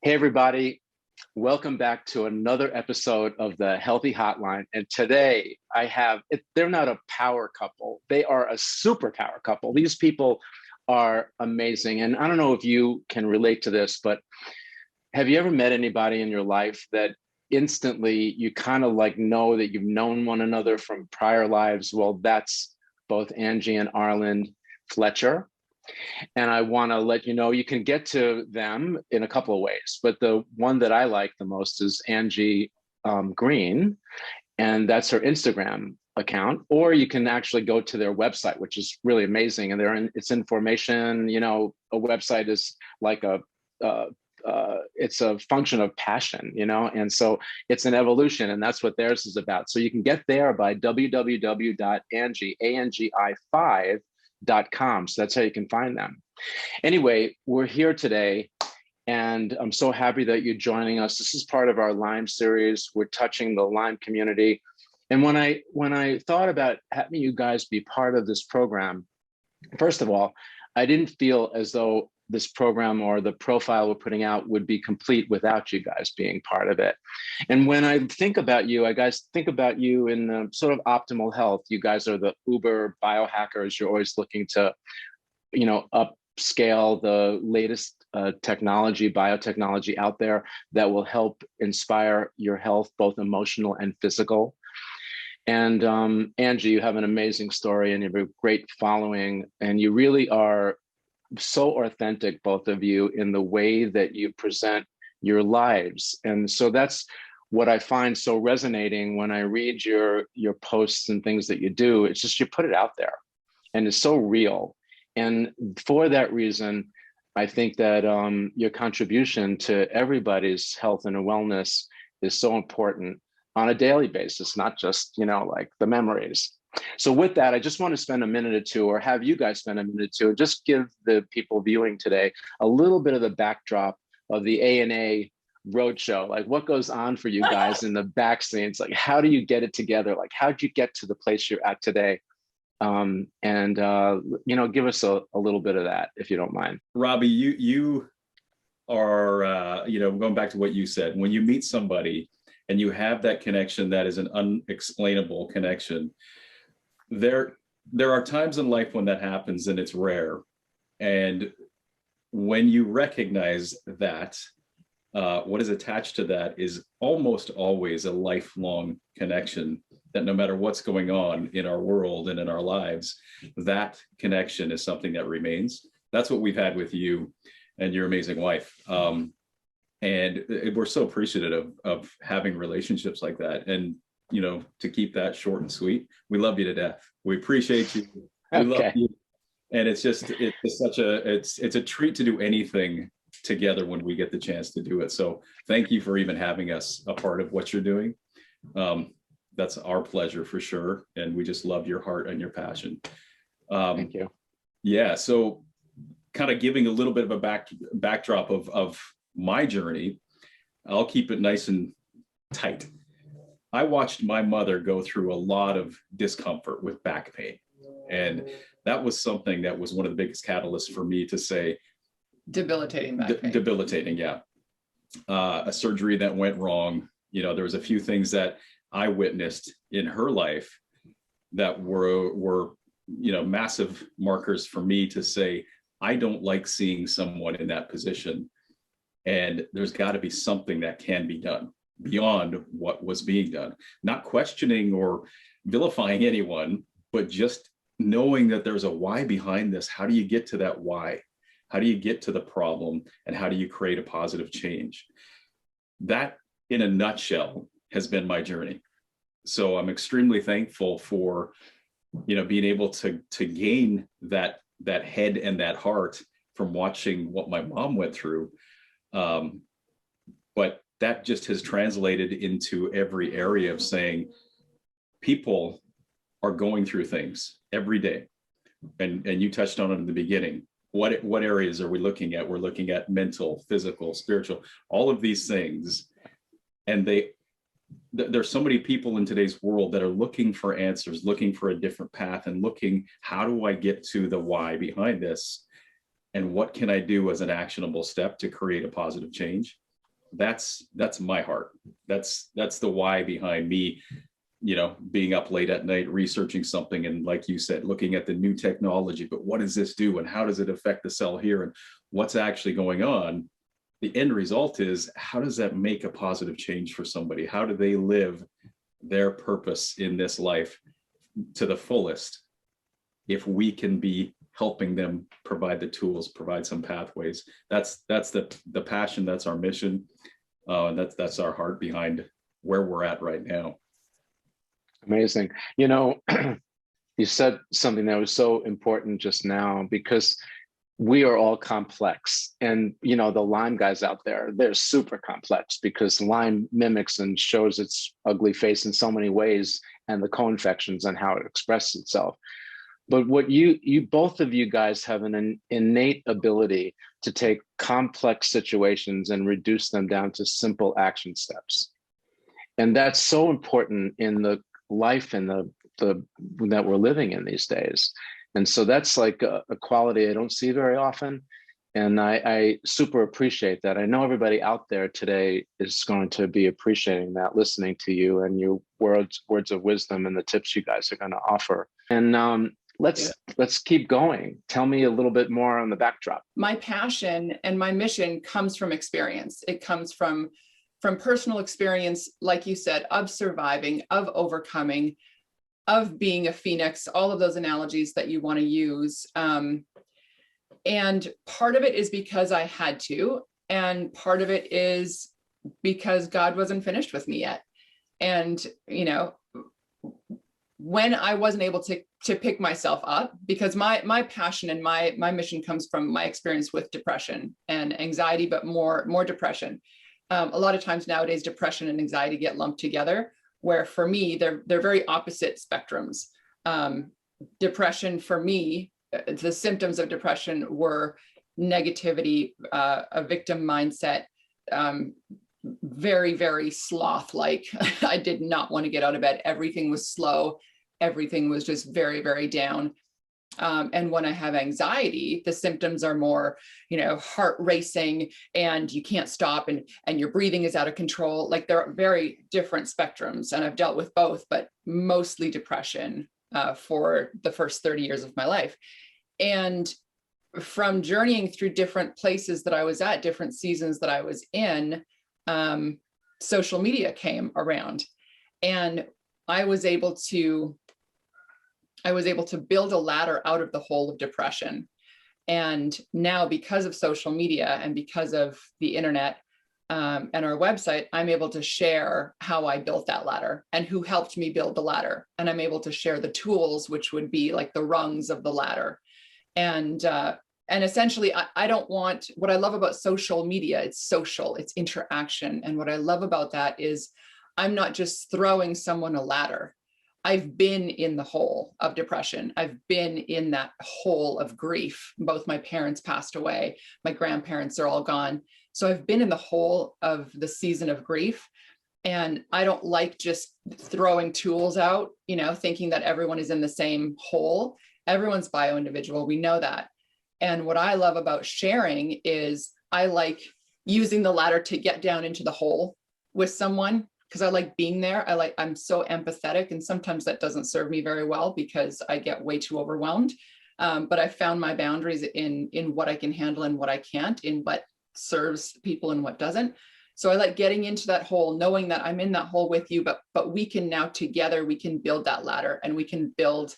Hey, everybody. Welcome back to another episode of the Healthy Hotline. And today they're not a power couple. They are a superpower couple. These people are amazing. And I don't know if you can relate to this, but have you ever met anybody in your life that instantly you kind of like know that you've known one another from prior lives? Well, that's both Angi and Arlynd Fletcher. And I want to let you know you can get to them in a couple of ways, but the one that I like the most is Angi Green, and that's her Instagram account. Or you can actually go to their website, which is really amazing. And it's information. You know, a website is like it's a function of passion, and so it's an evolution, and that's what theirs is about. So you can get there by www.angi5.com. So that's how you can find them. Anyway, we're here today, and I'm so happy that you're joining us. This is part of our Lyme series. We're touching the Lyme community. And when I thought about having you guys be part of this program, first of all, I didn't feel as though this program or the profile we're putting out would be complete without you guys being part of it. And when I think about you, I guys think about you in the sort of optimal health. You guys are the uber biohackers. You're always looking to, upscale the latest technology, biotechnology out there that will help inspire your health, both emotional and physical. And Angi, you have an amazing story and you have a great following, and you really are so authentic, both of you, in the way that you present your lives. And so that's what I find so resonating when I read your posts and things that you do. It's just you put it out there and it's so real. And for that reason, I think that your contribution to everybody's health and wellness is so important on a daily basis, not just, like the memories. So with that, I just want to spend a minute or two, or have you guys spend a minute or two, and just give the people viewing today a little bit of the backdrop of the ANA roadshow. Like, what goes on for you guys in the back scenes? Like, how do you get it together? Like, how did you get to the place you're at today? Give us a little bit of that, if you don't mind. Robbie, you are, going back to what you said, when you meet somebody and you have that connection that is an unexplainable connection, there are times in life when that happens, and it's rare. And when you recognize that, what is attached to that is almost always a lifelong connection, that no matter what's going on in our world and in our lives, that connection is something that remains. That's what we've had with you and your amazing wife. And we're so appreciative of having relationships like that. And to keep that short and sweet, we love you to death. We appreciate you. We love you. And it's a treat to do anything together when we get the chance to do it. So thank you for even having us a part of what you're doing. That's our pleasure for sure. And we just love your heart and your passion. Thank you. Yeah. So kind of giving a little bit of a backdrop of my journey, I'll keep it nice and tight. I watched my mother go through a lot of discomfort with back pain. And that was something that was one of the biggest catalysts for me to say, debilitating back pain. Debilitating, yeah. A surgery that went wrong. There was a few things that I witnessed in her life that were massive markers for me to say, I don't like seeing someone in that position. And there's got to be something that can be done beyond what was being done. Not questioning or vilifying anyone, but just knowing that there's a why behind this. How do you get to that why? How do you get to the problem? And how do you create a positive change? That, in a nutshell, has been my journey. So I'm extremely thankful for, being able to gain that head and that heart from watching what my mom went through. But that just has translated into every area of saying people are going through things every day. And you touched on it in the beginning. What areas are we looking at? We're looking at mental, physical, spiritual, all of these things. And there's so many people in today's world that are looking for answers, looking for a different path, and looking, how do I get to the why behind this? And what can I do as an actionable step to create a positive change? That's my heart. That's the why behind me, being up late at night researching something, and like you said, looking at the new technology, but what does this do and how does it affect the cell here and what's actually going on? The end result is, how does that make a positive change for somebody? How do they live their purpose in this life to the fullest if we can be helping them, provide the tools, provide some pathways? That's the passion, that's our mission, and that's our heart behind where we're at right now. Amazing. You said something that was so important just now, because we are all complex. And, the Lyme guys out there, they're super complex, because Lyme mimics and shows its ugly face in so many ways, and the co-infections and how it expresses itself. But what you both of you guys have an innate ability to take complex situations and reduce them down to simple action steps. And that's so important in the life and the that we're living in these days. And so that's like a quality I don't see very often. And I super appreciate that. I know everybody out there today is going to be appreciating that, listening to you and your words of wisdom and the tips you guys are going to offer. And let's keep going. Tell me a little bit more on the backdrop. My passion and my mission comes from experience. It comes from personal experience, like you said, of surviving, of overcoming, of being a phoenix, all of those analogies that you want to use. And part of it is because I had to, and part of it is because God wasn't finished with me yet. And, when I wasn't able to pick myself up, because my passion and my mission comes from my experience with depression and anxiety, but more depression. A lot of times nowadays, depression and anxiety get lumped together, where for me, they're very opposite spectrums. Depression for me, the symptoms of depression were negativity, a victim mindset, very, very sloth-like. I did not want to get out of bed. Everything was slow. Everything was just very, very down. And when I have anxiety, the symptoms are more, heart racing, and you can't stop, and your breathing is out of control. Like, there are very different spectrums, and I've dealt with both, but mostly depression for the first 30 years of my life. And from journeying through different places that I was at, different seasons that I was in, social media came around, and I was able to build a ladder out of the hole of depression. And now, because of social media and because of the internet and our website, I'm able to share how I built that ladder and who helped me build the ladder. And I'm able to share the tools, which would be like the rungs of the ladder. And essentially, I don't want, what I love about social media, it's social, it's interaction. And what I love about that is I'm not just throwing someone a ladder. I've been in the hole of depression. I've been in that hole of grief. Both my parents passed away. My grandparents are all gone. So I've been in the hole of the season of grief. And I don't like just throwing tools out, thinking that everyone is in the same hole. Everyone's bio-individual. We know that. And what I love about sharing is I like using the ladder to get down into the hole with someone, because I like being there. I'm so empathetic, and sometimes that doesn't serve me very well because I get way too overwhelmed. But I found my boundaries in what I can handle and what I can't, in what serves people and what doesn't. So I like getting into that hole, knowing that I'm in that hole with you, but we can now together, we can build that ladder, and we can build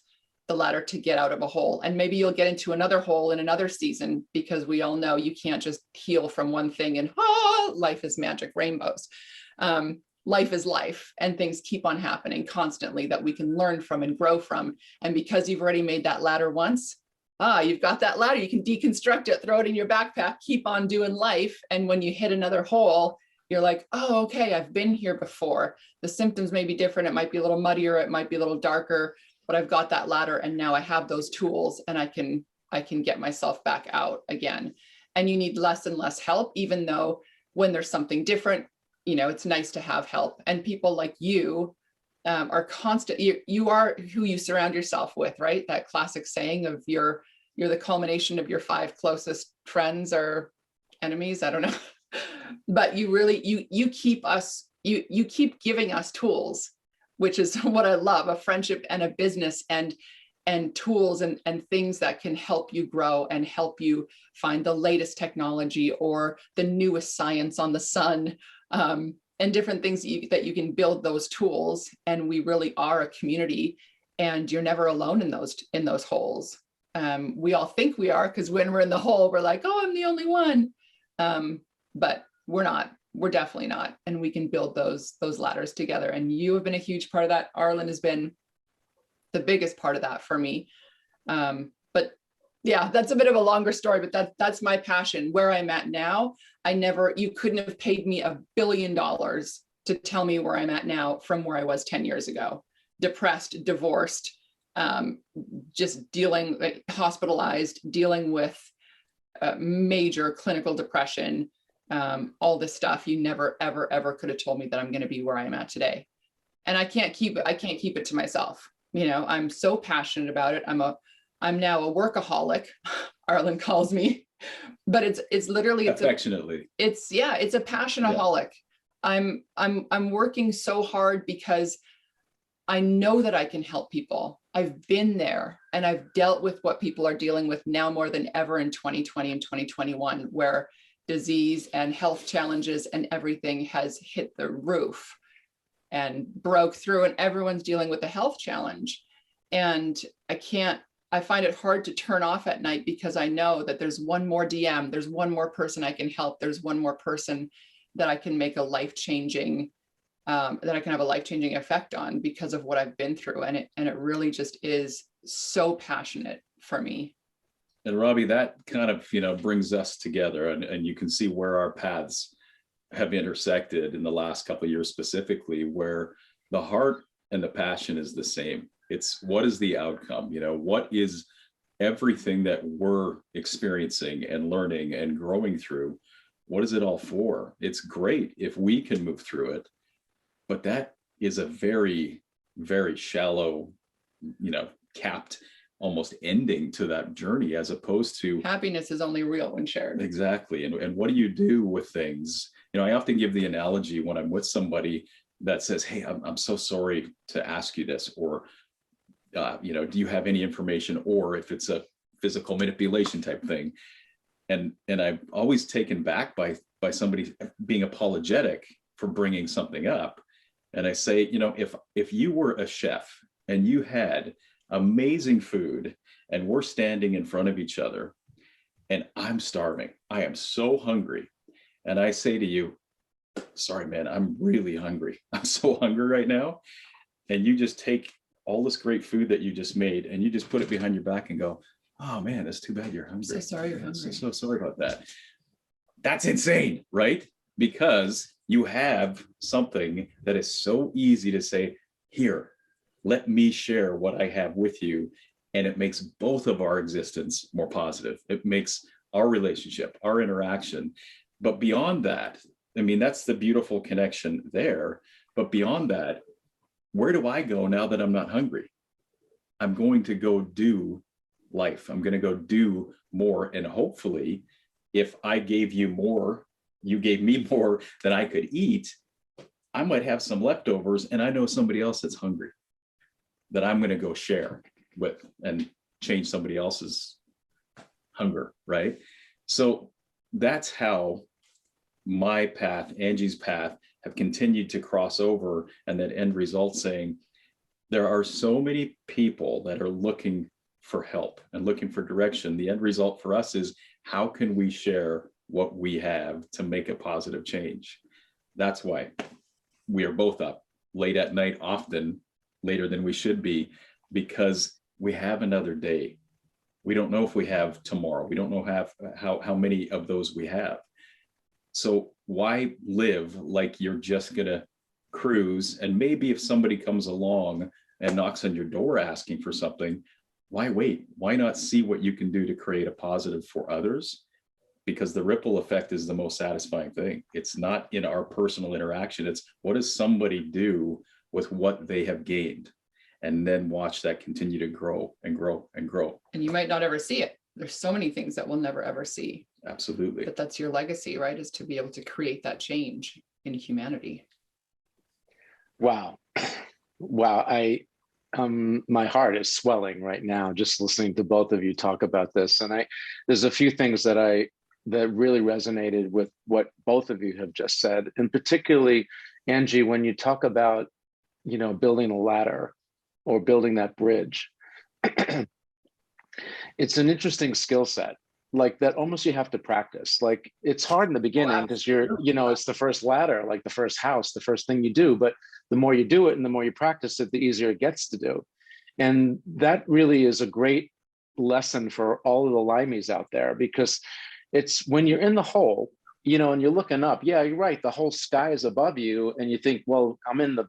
the ladder to get out of a hole. And maybe you'll get into another hole in another season, because we all know you can't just heal from one thing and life is magic rainbows. Life is life, and things keep on happening constantly that we can learn from and grow from. And because you've already made that ladder once, you've got that ladder, you can deconstruct it, throw it in your backpack, keep on doing life. And when you hit another hole, you're like, oh, okay, I've been here before. The symptoms may be different. It might be a little muddier. It might be a little darker, but I've got that ladder, and now I have those tools, and I can get myself back out again. And you need less and less help, even though when there's something different, it's nice to have help. And people like you are constant. You are who you surround yourself with, right? That classic saying of you're the culmination of your 5 closest friends or enemies. I don't know. But you really, you keep us, you keep giving us tools, which is what I love, a friendship and a business, and tools and things that can help you grow and help you find the latest technology or the newest science on the sun, and different things that you can build those tools. And we really are a community, and you're never alone in those holes. We all think we are, because when we're in the hole, we're like, oh, I'm the only one. But we're not. We're definitely not. And we can build those ladders together. And you have been a huge part of that. Arlynd has been the biggest part of that for me. But yeah, that's a bit of a longer story, but that's my passion. Where I'm at now, you couldn't have paid me $1 billion to tell me where I'm at now from where I was 10 years ago. Depressed, divorced, just hospitalized, dealing with major clinical depression, all this stuff. You never, ever, ever could have told me that I'm going to be where I'm at today. And I can't keep it to myself. I'm so passionate about it. I'm now a workaholic, Arlynd calls me, but it's literally, affectionately. It's a passionaholic. Yeah. I'm working so hard because I know that I can help people. I've been there, and I've dealt with what people are dealing with now more than ever in 2020 and 2021, where disease and health challenges and everything has hit the roof and broke through, and everyone's dealing with a health challenge. And I find it hard to turn off at night, because I know that there's one more DM, there's one more person I can help, there's one more person that I can make a life-changing, that I can have a life-changing effect on because of what I've been through. And it really just is so passionate for me. And Robbie, that kind of, brings us together, and you can see where our paths have intersected in the last couple of years, specifically, where the heart and the passion is the same. It's what is the outcome? What is everything that we're experiencing and learning and growing through? What is it all for? It's great if we can move through it, but that is a very, very shallow, capped almost ending to that journey, as opposed to happiness is only real when shared. Exactly. And what do you do with things? I often give the analogy when I'm with somebody that says, hey, I'm so sorry to ask you this, or do you have any information, or if it's a physical manipulation type thing. And I'm always taken back by somebody being apologetic for bringing something up. And I say, if you were a chef and you had amazing food, and we're standing in front of each other, and I'm starving, I am so hungry, and I say to you, sorry, man, I'm really hungry. I'm so hungry right now. And you just take all this great food that you just made, and you just put it behind your back and go, oh man, that's too bad you're hungry. So sorry you're hungry. So sorry about that. That's insane, right? Because you have something that is so easy to say, here, let me share what I have with you. And it makes both of our existence more positive. It makes our relationship, our interaction. But beyond that, that's the beautiful connection there. But beyond that, where do I go now that I'm not hungry? I'm going to go do life. I'm going to go do more. And hopefully, if I gave you more, you gave me more than I could eat, I might have some leftovers, and I know somebody else that's hungry that I'm going to go share with and change somebody else's hunger, right? So that's how my path, Angie's path, have continued to cross over, and that end result saying, there are so many people that are looking for help and looking for direction. The end result for us is, how can we share what we have to make a positive change? That's why we are both up late at night, often later than we should be, because we have another day. We don't know if we have tomorrow. We don't know how many of those we have. So why live like you're just gonna cruise? And maybe if somebody comes along and knocks on your door asking for something, why wait? Why not see what you can do to create a positive for others? Because the ripple effect is the most satisfying thing. It's not in our personal interaction. It's what does somebody do with what they have gained? And then watch that continue to grow and grow and grow. And you might not ever see it. There's so many things that we'll never ever see. Absolutely. But that's your legacy, right? Is to be able to create that change in humanity. Wow. Wow. My heart is swelling right now just listening to both of you talk about this. And there's a few things that really resonated with what both of you have just said. And particularly, Angie, when you talk about, building a ladder or building that bridge, it's an interesting skill set. Like that almost you have to practice. Like it's hard in the beginning because it's the first ladder, like the first house, the first thing you do. But the more you do it and the more you practice it, the easier it gets to do. And that really is a great lesson for all of the limeys out there, because it's when you're in the hole, and you're looking up, yeah, you're right. The whole sky is above you. And you think, well, I'm in the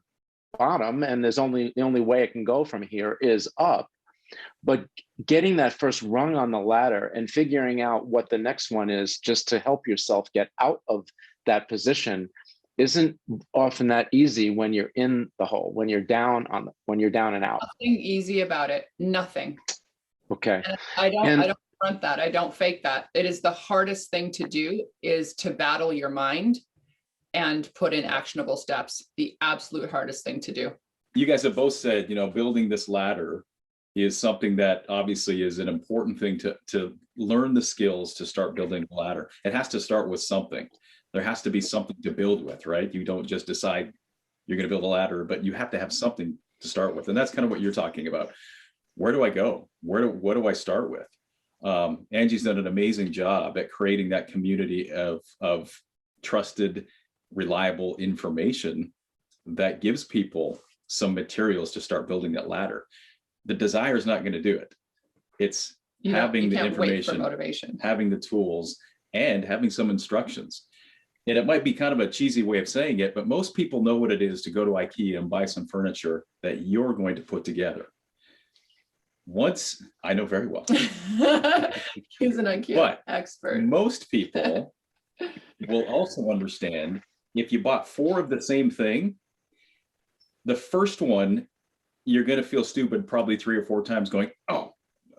bottom and the only way I can go from here is up. But getting that first rung on the ladder and figuring out what the next one is just to help yourself get out of that position isn't often that easy when you're in the hole, when you're down and out. Nothing easy about it. Nothing. Okay. And I don't front that. I don't fake that. It is the hardest thing to do, is to battle your mind and put in actionable steps. The absolute hardest thing to do. You guys have both said, building this ladder is something that obviously is an important thing to learn the skills to start building the ladder. It has to start with something. There has to be something to build with, right? You don't just decide you're going to build a ladder, but you have to have something to start with. And that's kind of what you're talking about. Where do I go? What do I start with? Angie's done an amazing job at creating that community of trusted, reliable information that gives people some materials to start building that ladder. The desire is not going to do it. It's having the information, motivation, having the tools, and having some instructions. And it might be kind of a cheesy way of saying it, but most people know what it is to go to IKEA and buy some furniture that you're going to put together. I know very well. He's an IKEA expert. Most people will also understand if you bought 4 of the same thing, the first one, you're going to feel stupid probably 3 or 4 times going, oh,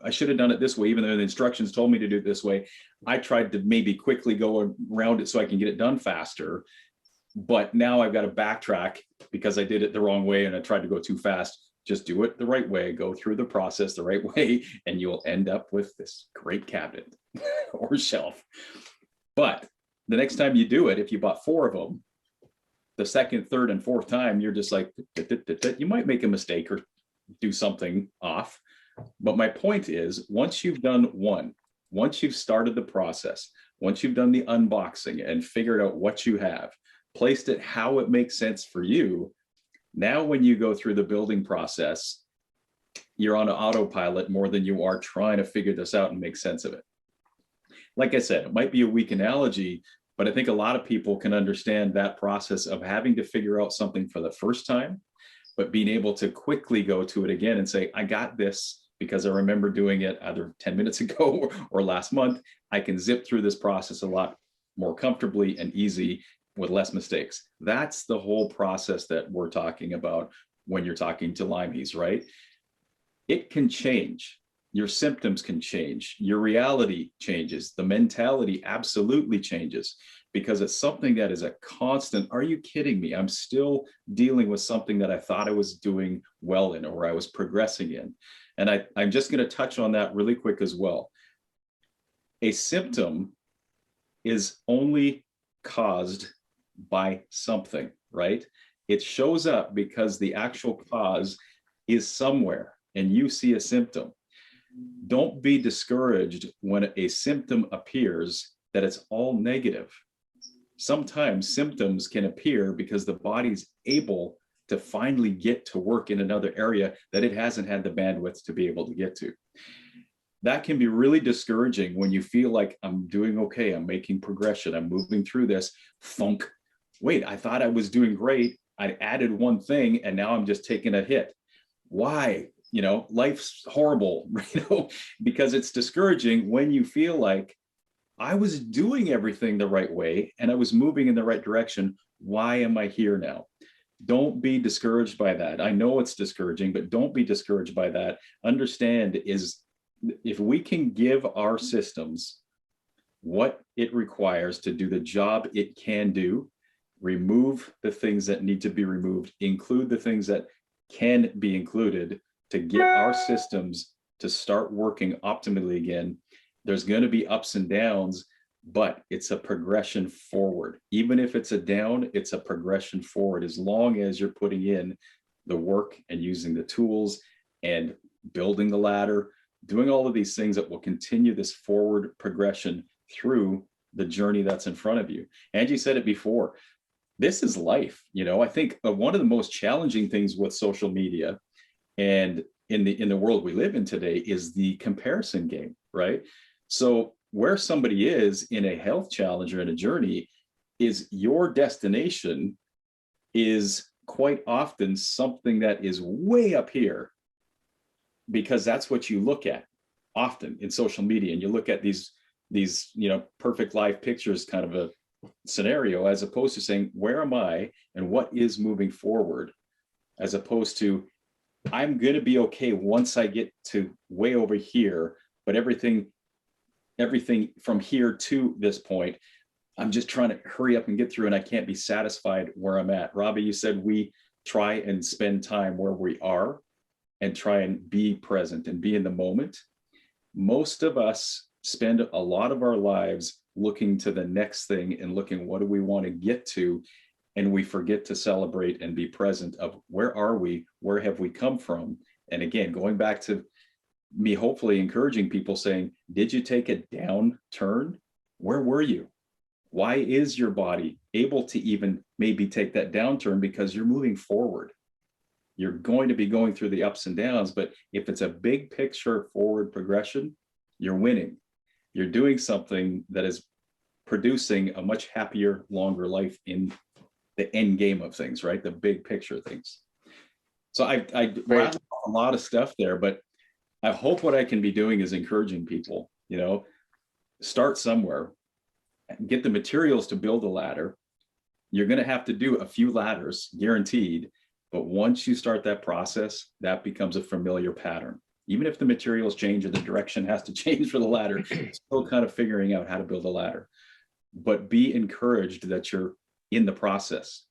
I should have done it this way, even though the instructions told me to do it this way. I tried to maybe quickly go around it so I can get it done faster. But now I've got to backtrack because I did it the wrong way and I tried to go too fast. Just do it the right way, go through the process the right way, and you'll end up with this great cabinet or shelf. But the next time you do it, if you bought 4 of them, the second, third, and fourth time, you're just like, you might make a mistake or do something off. But my point is, once you've done one, once you've started the process, once you've done the unboxing and figured out what you have, placed it how it makes sense for you, now when you go through the building process, you're on an autopilot more than you are trying to figure this out and make sense of it. Like I said, it might be a weak analogy, but I think a lot of people can understand that process of having to figure out something for the first time, but being able to quickly go to it again and say, I got this because I remember doing it either 10 minutes ago or last month. I can zip through this process a lot more comfortably and easy with less mistakes. That's the whole process that we're talking about when you're talking to limeys, right? It can change. Your symptoms can change. Your reality changes. The mentality absolutely changes because it's something that is a constant. Are you kidding me? I'm still dealing with something that I thought I was doing well in or I was progressing in. And I'm just going to touch on that really quick as well. A symptom is only caused by something, right? It shows up because the actual cause is somewhere and you see a symptom. Don't be discouraged when a symptom appears that it's all negative. Sometimes symptoms can appear because the body's able to finally get to work in another area that it hasn't had the bandwidth to be able to get to. That can be really discouraging when you feel like I'm doing okay, I'm making progression, I'm moving through this funk. Wait, I thought I was doing great. I added one thing and now I'm just taking a hit. Why? Life's horrible, because it's discouraging when you feel like I was doing everything the right way and I was moving in the right direction. Why am I here now? Don't be discouraged by that. I know it's discouraging, but don't be discouraged by that. Understand is if we can give our systems what it requires to do the job it can do, remove the things that need to be removed, include the things that can be included to get our systems to start working optimally again. There's going to be ups and downs, but it's a progression forward. Even if it's a down, it's a progression forward, as long as you're putting in the work and using the tools and building the ladder, doing all of these things that will continue this forward progression through the journey that's in front of you. Angie said it before, this is life. I think one of the most challenging things with social media and in the world we live in today is the comparison game, right? So where somebody is in a health challenge or in a journey is your destination is quite often something that is way up here, because that's what you look at often in social media. And you look at these perfect life pictures kind of a scenario, as opposed to saying, where am I and what is moving forward, as opposed to, I'm going to be okay once I get to way over here, but everything from here to this point, I'm just trying to hurry up and get through, and I can't be satisfied where I'm at. Robbie, you said we try and spend time where we are and try and be present and be in the moment. Most of us spend a lot of our lives looking to the next thing and looking, what do we want to get to? And we forget to celebrate and be present of, where are we? Where have we come from? And again, going back to me, hopefully encouraging people, saying, did you take a downturn? Where were you? Why is your body able to even maybe take that downturn? Because you're moving forward. You're going to be going through the ups and downs, but if it's a big picture forward progression, you're winning. You're doing something that is producing a much happier, longer life in the end game of things, right? The big picture things. So I rattled a lot of stuff there, but I hope what I can be doing is encouraging people, start somewhere, get the materials to build a ladder. You're going to have to do a few ladders, guaranteed. But once you start that process, that becomes a familiar pattern. Even if the materials change or the direction has to change for the ladder, still kind of figuring out how to build a ladder. But be encouraged that you're in the process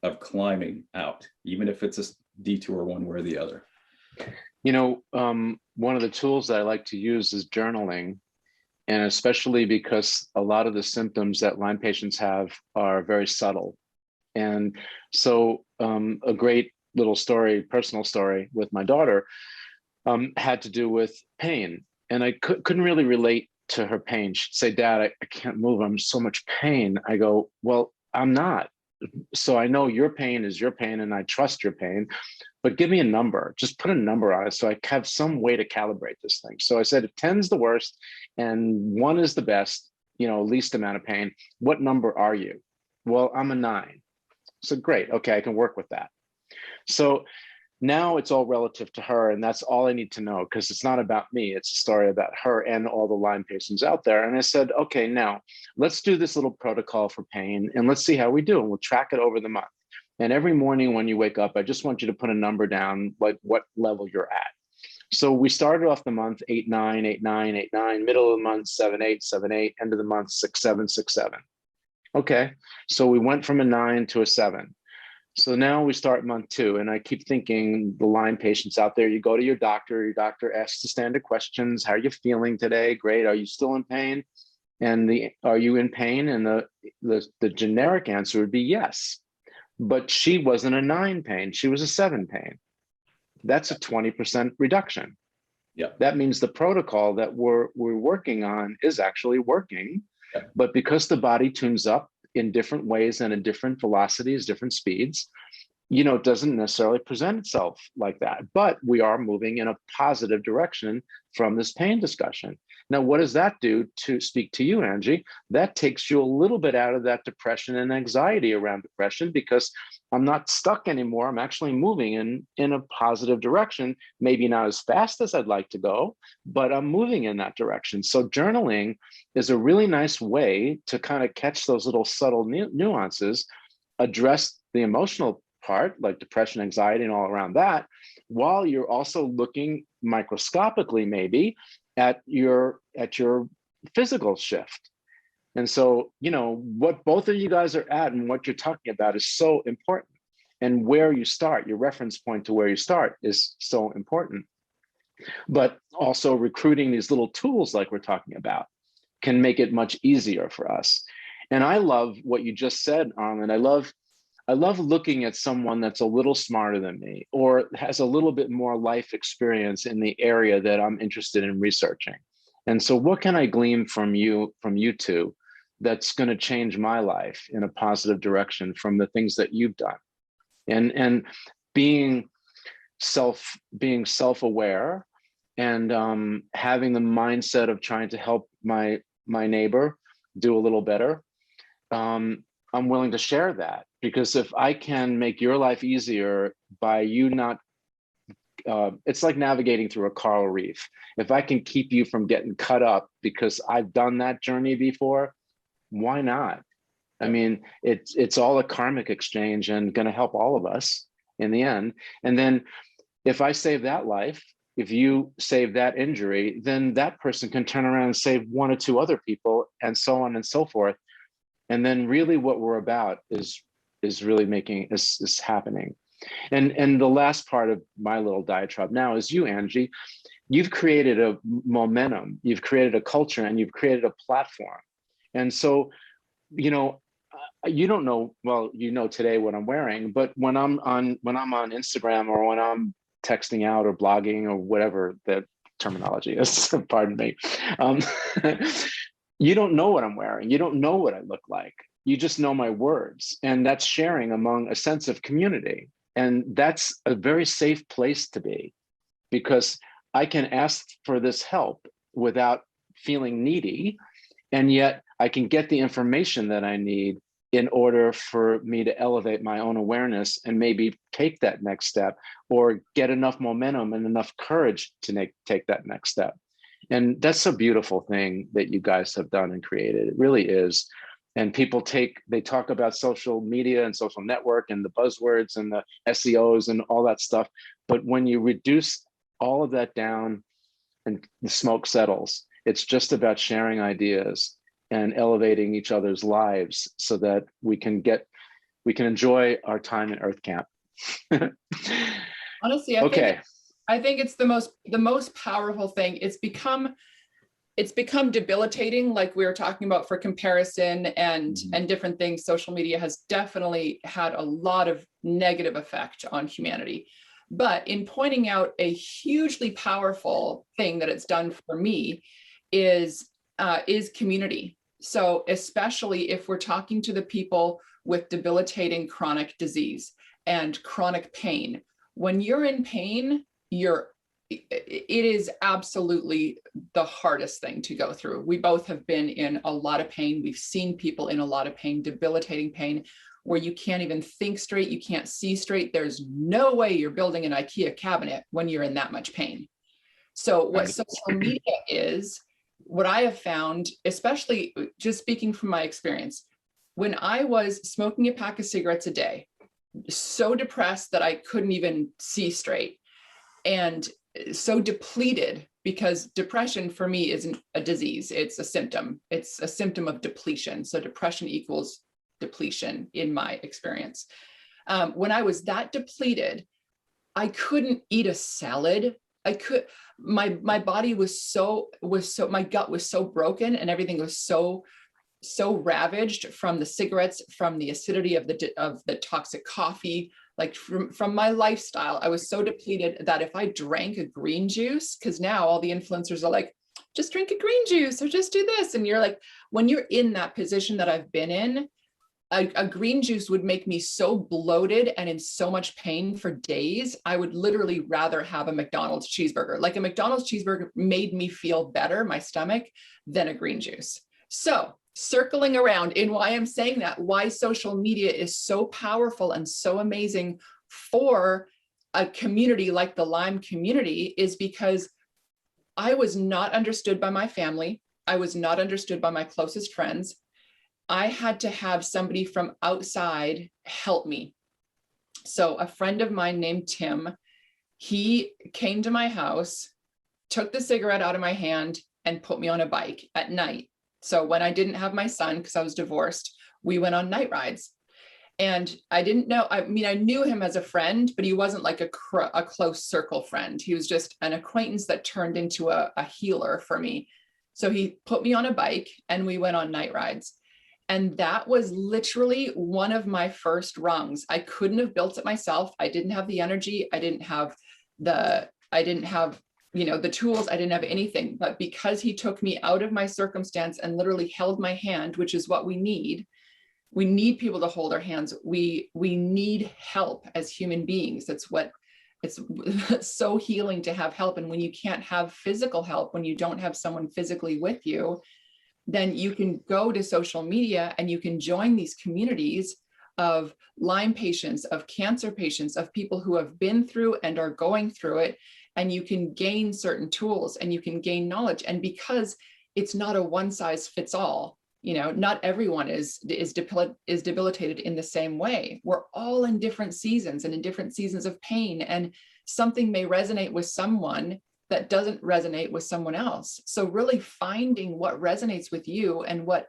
of climbing out, even if it's a detour one way or the other. One of the tools that I like to use is journaling. And especially because a lot of the symptoms that Lyme patients have are very subtle. And so a great little story, personal story with my daughter had to do with pain. And I couldn't really relate to her pain. She'd say, Dad, I can't move. I'm in so much pain. I go, well, I'm not. So I know your pain is your pain and I trust your pain, but give me a number, just put a number on it so I have some way to calibrate this thing. So I said, if 10's the worst and 1 is the best, least amount of pain, what number are you? Well, I'm a 9. So great. Okay, I can work with that. So now it's all relative to her, and that's all I need to know, because it's not about me. It's a story about her and all the Lyme patients out there. And I said, okay, now let's do this little protocol for pain and let's see how we do. And we'll track it over the month. And every morning when you wake up, I just want you to put a number down, like what level you're at. So we started off the month 8, 9, 8, 9, 8, 9, middle of the month 7, 8, 7, 8, end of the month 6, 7, 6, 7. Okay, so we went from a 9 to a 7. So now we start month 2, and I keep thinking, the Lyme patients out there, you go to your doctor asks the standard questions. How are you feeling today? Great. Are you still in pain? And are you in pain? And the generic answer would be yes. But she wasn't a 9 pain. She was a 7 pain. That's a 20% reduction. Yeah. That means the protocol that we're working on is actually working. Yeah. But because the body tunes up in different ways and at different velocities, different speeds, it doesn't necessarily present itself like that. But we are moving in a positive direction from this pain discussion. Now, what does that do, to speak to you, Angie? That takes you a little bit out of that depression and anxiety around depression, because I'm not stuck anymore. I'm actually moving in a positive direction, maybe not as fast as I'd like to go, but I'm moving in that direction. So journaling is a really nice way to kind of catch those little subtle nuances, address the emotional part, like depression, anxiety, and all around that, while you're also looking microscopically maybe at your physical shift. And so, what both of you guys are at and what you're talking about is so important. And where you start, your reference point to where you start is so important. But also recruiting these little tools like we're talking about can make it much easier for us. And I love what you just said, Arlynd. I love looking at someone that's a little smarter than me or has a little bit more life experience in the area that I'm interested in researching. And so what can I glean from you two, that's going to change my life in a positive direction from the things that you've done? And being self-aware and having the mindset of trying to help my neighbor do a little better. I'm willing to share that, because if I can make your life easier by you not, it's like navigating through a coral reef. If I can keep you from getting cut up because I've done that journey before, why not? I mean, it's all a karmic exchange and going to help all of us in the end. And then if I save that life, if you save that injury, then that person can turn around and save one or two other people, and so on and so forth. And then really what we're about is really making is happening. And the last part of my little diatribe now is you, Angie. You've created a momentum, you've created a culture, and you've created a platform. And so, you don't know, well, today what I'm wearing, but when I'm on Instagram, or when I'm texting out or blogging or whatever the terminology is, pardon me, you don't know what I'm wearing. You don't know what I look like. You just know my words. And that's sharing among a sense of community. And that's a very safe place to be, because I can ask for this help without feeling needy. And yet I can get the information that I need in order for me to elevate my own awareness and maybe take that next step, or get enough momentum and enough courage to take that next step. And that's a beautiful thing that you guys have done and created. It really is. And people they talk about social media and social network and the buzzwords and the SEOs and all that stuff. But when you reduce all of that down and the smoke settles, it's just about sharing ideas and elevating each other's lives so that we can enjoy our time in Earth Camp. Honestly, I think it's the most powerful thing. It's become debilitating, like we were talking about, for comparison and different things. Social media has definitely had a lot of negative effect on humanity. But in pointing out a hugely powerful thing that it's done for me is community. So especially if we're talking to the people with debilitating chronic disease and chronic pain, when you're in pain, it is absolutely the hardest thing to go through. We both have been in a lot of pain. We've seen people in a lot of pain, debilitating pain, where you can't even think straight, you can't see straight. There's no way you're building an IKEA cabinet when you're in that much pain. So what social media is, what I have found, especially just speaking from my experience, when I was smoking a pack of cigarettes a day, so depressed that I couldn't even see straight, and so depleted, because depression for me isn't a disease, it's a symptom. It's a symptom of depletion. So depression equals depletion in my experience. When I was that depleted, I couldn't eat a salad. My body was my gut was so broken, and everything was so ravaged from the cigarettes, from the acidity of the toxic coffee, like from my lifestyle. I was so depleted that if I drank a green juice, because now all the influencers are like, just drink a green juice or just do this. And you're like, when you're in that position that I've been in, a green juice would make me so bloated and in so much pain for days. I would literally rather have a McDonald's cheeseburger. Like a McDonald's cheeseburger made me feel better, my stomach, than a green juice. So circling around in why I'm saying that, why social media is so powerful and so amazing for a community like the Lyme community, is because I was not understood by my family. I was not understood by my closest friends. I had to have somebody from outside help me. So a friend of mine named Tim, he came to my house, took the cigarette out of my hand, and put me on a bike at night, So when I didn't have my son, because I was divorced, we went on night rides. And I didn't know, I mean, I knew him as a friend, but he wasn't like a close circle friend. He was just an acquaintance that turned into a healer for me. So he put me on a bike and we went on night rides. And that was literally one of my first rungs. I couldn't have built it myself. I didn't have the energy. I didn't have the tools. I didn't have anything. But because he took me out of my circumstance and literally held my hand, which is what we need. We need people to hold our hands. We need help as human beings. It's so healing to have help. And when you can't have physical help, when you don't have someone physically with you, then you can go to social media and you can join these communities of Lyme patients, of cancer patients, of people who have been through and are going through it. And you can gain certain tools and you can gain knowledge. And because it's not a one size fits all, not everyone is debilitated in the same way. We're all in different seasons and in different seasons of pain. And something may resonate with someone that doesn't resonate with someone else. So really finding what resonates with you and what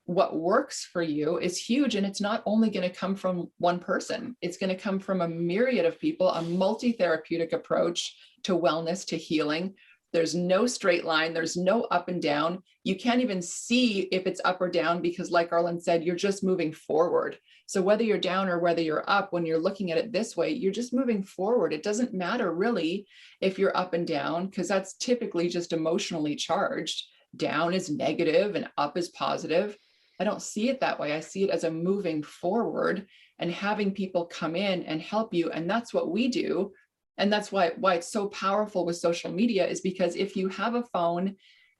works for you is huge. And it's not only going to come from one person. It's going to come from a myriad of people, a multi-therapeutic approach to wellness, to healing. There's no straight line. There's no up and down. You can't even see if it's up or down because, like Arlynd said, you're just moving forward. So whether you're down or whether you're up, when you're looking at it this way, you're just moving forward. It doesn't matter really if you're up and down, because that's typically just emotionally charged. Down is negative and up is positive. I don't see it that way. I see it as a moving forward and having people come in and help you. And that's what we do. And that's why it's so powerful with social media, is because if you have a phone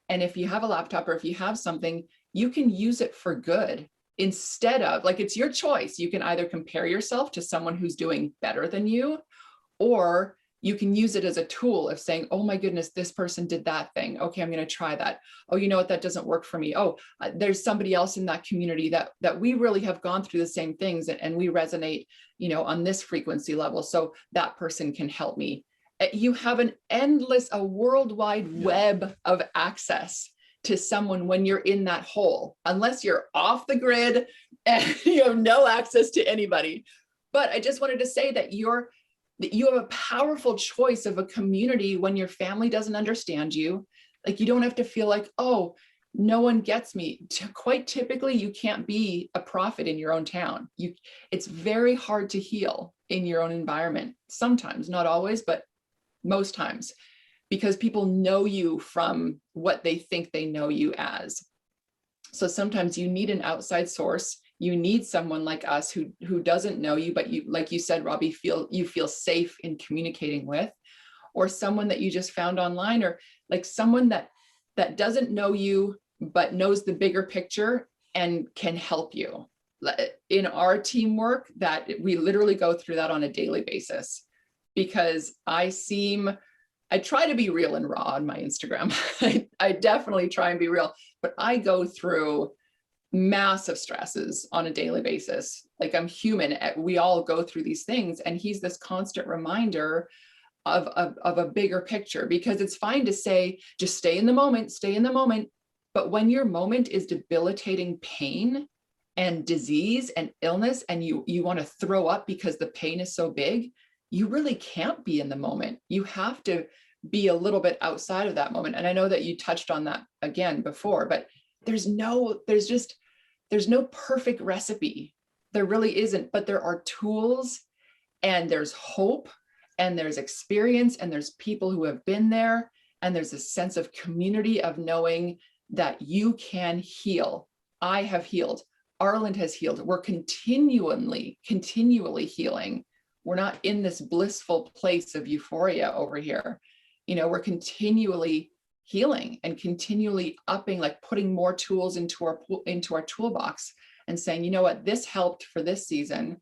and if you have a laptop or if you have something, you can use it for good instead of, like, it's your choice. You can either compare yourself to someone who's doing better than you, or you can use it as a tool of saying, oh my goodness, this person did that thing. Okay, I'm going to try that. Oh, you know what? That doesn't work for me. Oh, there's somebody else in that community that we really have gone through the same things and we resonate, on this frequency level. So that person can help me. You have a worldwide web of access to someone when you're in that hole, unless you're off the grid and you have no access to anybody. But I just wanted to say that you have a powerful choice of a community when your family doesn't understand you. Like, you don't have to feel like, oh, no one gets me. Quite typically, you can't be a prophet in your own town. It's very hard to heal in your own environment. Sometimes, not always, but most times, because people know you from what they think they know you as. So sometimes you need an outside source. You need someone like us who doesn't know you, but you, like you said, Robbie, you feel safe in communicating with, or someone that you just found online, or like someone that doesn't know you, but knows the bigger picture and can help you. In our teamwork, that we literally go through that on a daily basis, because I try to be real and raw on my Instagram. I definitely try and be real, but I go through massive stresses on a daily basis. Like, I'm human. We all go through these things. And he's this constant reminder of a bigger picture, because it's fine to say, just stay in the moment. But when your moment is debilitating pain and disease and illness, and you want to throw up because the pain is so big, you really can't be in the moment. You have to be a little bit outside of that moment. And I know that you touched on that again before, but there's no perfect recipe. There really isn't, but there are tools, and there's hope, and there's experience, and there's people who have been there, and there's a sense of community of knowing that you can heal. I have healed. Arlynd has healed. We're continually healing. We're not in this blissful place of euphoria over here. We're continually healing and continually upping, like putting more tools into our toolbox and saying, you know what, this helped for this season,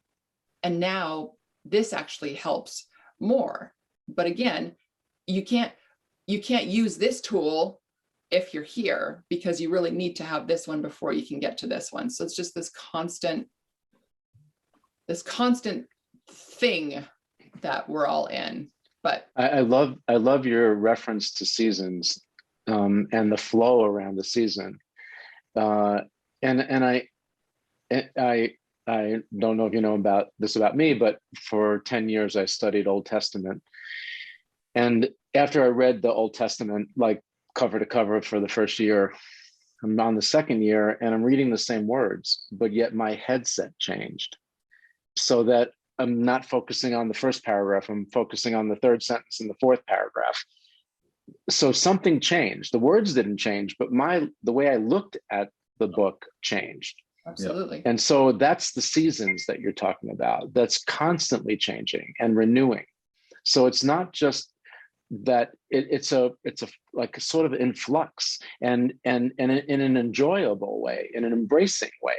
and now this actually helps more. But again, you can't use this tool if you're here, because you really need to have this one before you can get to this one. So it's just this constant thing that we're all in. But I love your reference to seasons and the flow around the season. and I don't know if you know about me, but for 10 years I studied Old Testament. And after I read the Old Testament, like cover to cover for the first year, I'm on the second year and I'm reading the same words, but yet my headset changed so that I'm not focusing on the first paragraph. I'm focusing on the third sentence in the fourth paragraph. So something changed. The words didn't change, but the way I looked at the book changed. Absolutely. And so that's the seasons that you're talking about. That's constantly changing and renewing. So it's not just that it's a like a sort of influx and in an enjoyable way, in an embracing way.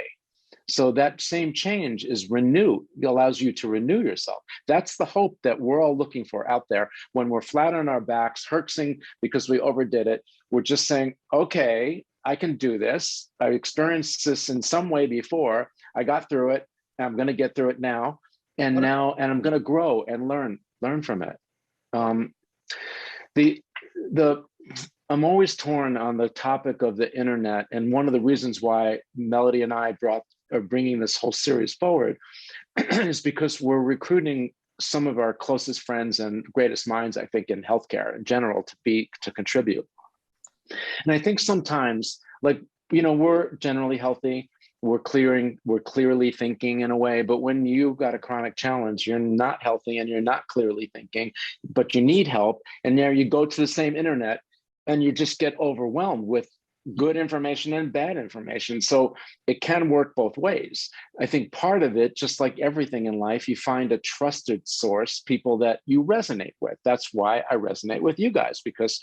So that same change is renewed. It allows you to renew yourself. That's the hope that we're all looking for out there. When we're flat on our backs, herxing because we overdid it, we're just saying, okay, I can do this. I experienced this in some way before. I got through it. And I'm going to get through it now. And I'm going to grow and learn from it. I'm always torn on the topic of the internet. And one of the reasons why Melody and I are bringing this whole series forward is because we're recruiting some of our closest friends and greatest minds, I think, in healthcare in general to contribute. And I think sometimes, like, we're generally healthy, we're clearly thinking in a way, but when you've got a chronic challenge, you're not healthy and you're not clearly thinking, but you need help. And there you go to the same internet and you just get overwhelmed with good information and bad information. So it can work both ways. I think part of it, just like everything in life, you find a trusted source, people that you resonate with. That's why I resonate with you guys, because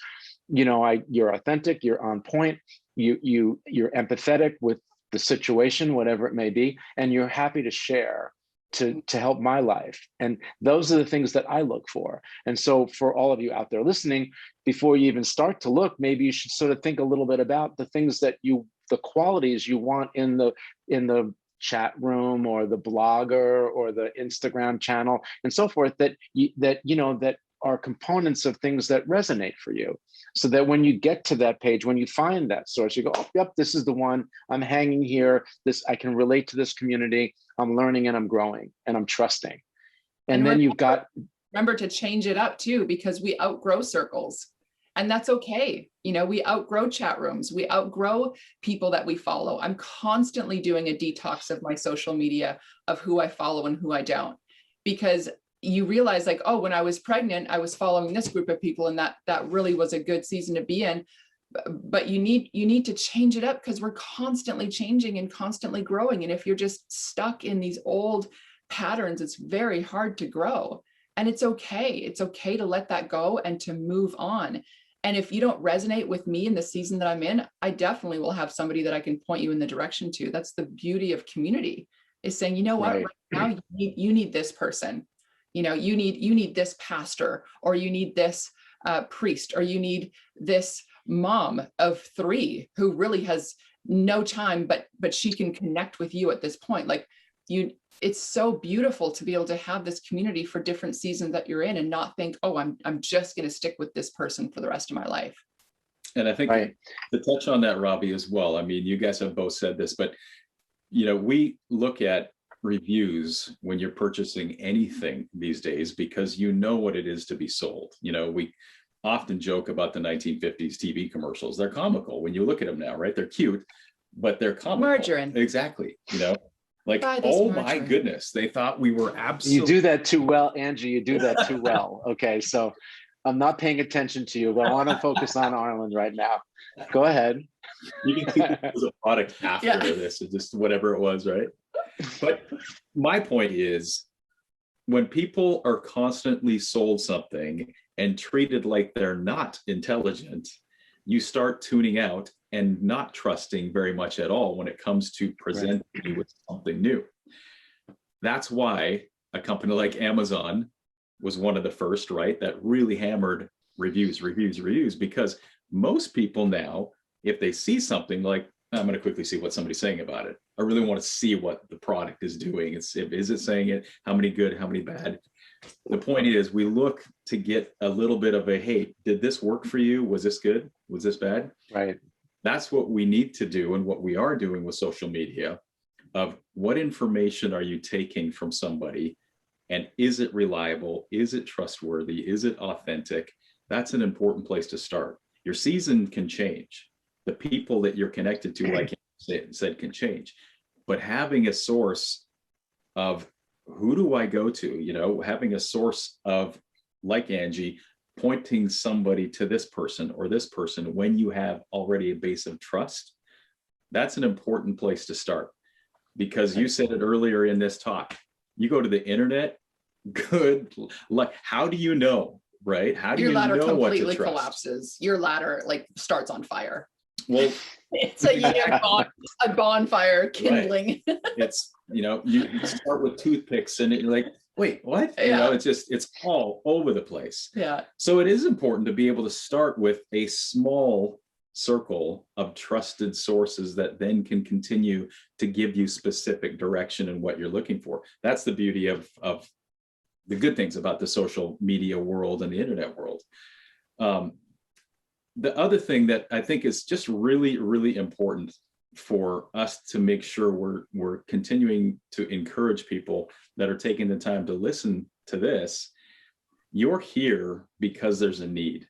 you're authentic, you're on point, you're empathetic with the situation, whatever it may be, and you're happy to share to help my life. And those are the things that I look for. And so for all of you out there listening, before you even start to look, maybe you should sort of think a little bit about the things that the qualities you want in the chat room or the blogger or the Instagram channel and so forth, that are components of things that resonate for you. So that when you get to that page, when you find that source, you go, oh, yep, this is the one. I'm hanging here. I can relate to this community. I'm learning and I'm growing and I'm trusting. And then remember to change it up too, because we outgrow circles and that's okay. We outgrow chat rooms. We outgrow people that we follow. I'm constantly doing a detox of my social media, of who I follow and who I don't, because you realize, like, oh, when I was pregnant, I was following this group of people and that really was a good season to be in. But you need to change it up, because we're constantly changing and constantly growing. And if you're just stuck in these old patterns, it's very hard to grow. And it's okay. It's okay to let that go and to move on. And if you don't resonate with me in the season that I'm in, I definitely will have somebody that I can point you in the direction to. That's the beauty of community, is saying, you know what, right now you need this person. You need this pastor, or you need this priest, or you need this mom of 3 who really has no time, but she can connect with you at this point. Like it's so beautiful to be able to have this community for different seasons that you're in and not think, oh, I'm just going to stick with this person for the rest of my life. And I think to touch on that, Robbie, as well, I mean, you guys have both said this, but we look at reviews when you're purchasing anything these days, because what it is to be sold. We often joke about the 1950s TV commercials. They're comical when you look at them now, right? They're cute, but they're comical. Margarine. Exactly. Like, oh my goodness, they thought we were absolutely. You do that too well, Angie. You do that too well. Okay, so I'm not paying attention to you, but I want to focus on Arlynd right now. Go ahead. You can see it was a product after this, or just whatever it was, right? But my point is, when people are constantly sold something and treated like they're not intelligent, you start tuning out and not trusting very much at all when it comes to presenting you with something new. That's why a company like Amazon was one of the first, right, that really hammered reviews, because most people now, if they see something like, I'm going to quickly see what somebody's saying about it. I really want to see what the product is doing. Is it saying it? How many good? How many bad? The point is, we look to get a little bit of a, hey, did this work for you? Was this good? Was this bad? Right. That's what we need to do, and what we are doing with social media, of what information are you taking from somebody, and is it reliable? Is it trustworthy? Is it authentic? That's an important place to start. Your season can change. The people that you're connected to, like you said, can change. But having a source of who do I go to, having a source of, like Angie, pointing somebody to this person or this person when you have already a base of trust, that's an important place to start. Because you said it earlier in this talk, you go to the internet, good, like, how do you know, right? How do your you ladder know what to completely trust? collapses. Your ladder like starts on fire. Well, It's a bonfire kindling. Right. It's, you start with toothpicks and you're like, wait, what? Yeah. It's all over the place. Yeah. So it is important to be able to start with a small circle of trusted sources that then can continue to give you specific direction in what you're looking for. That's the beauty of the good things about the social media world and the internet world. The other thing that I think is just really, really important for us to make sure we're continuing to encourage people that are taking the time to listen to this. You're here because there's a need,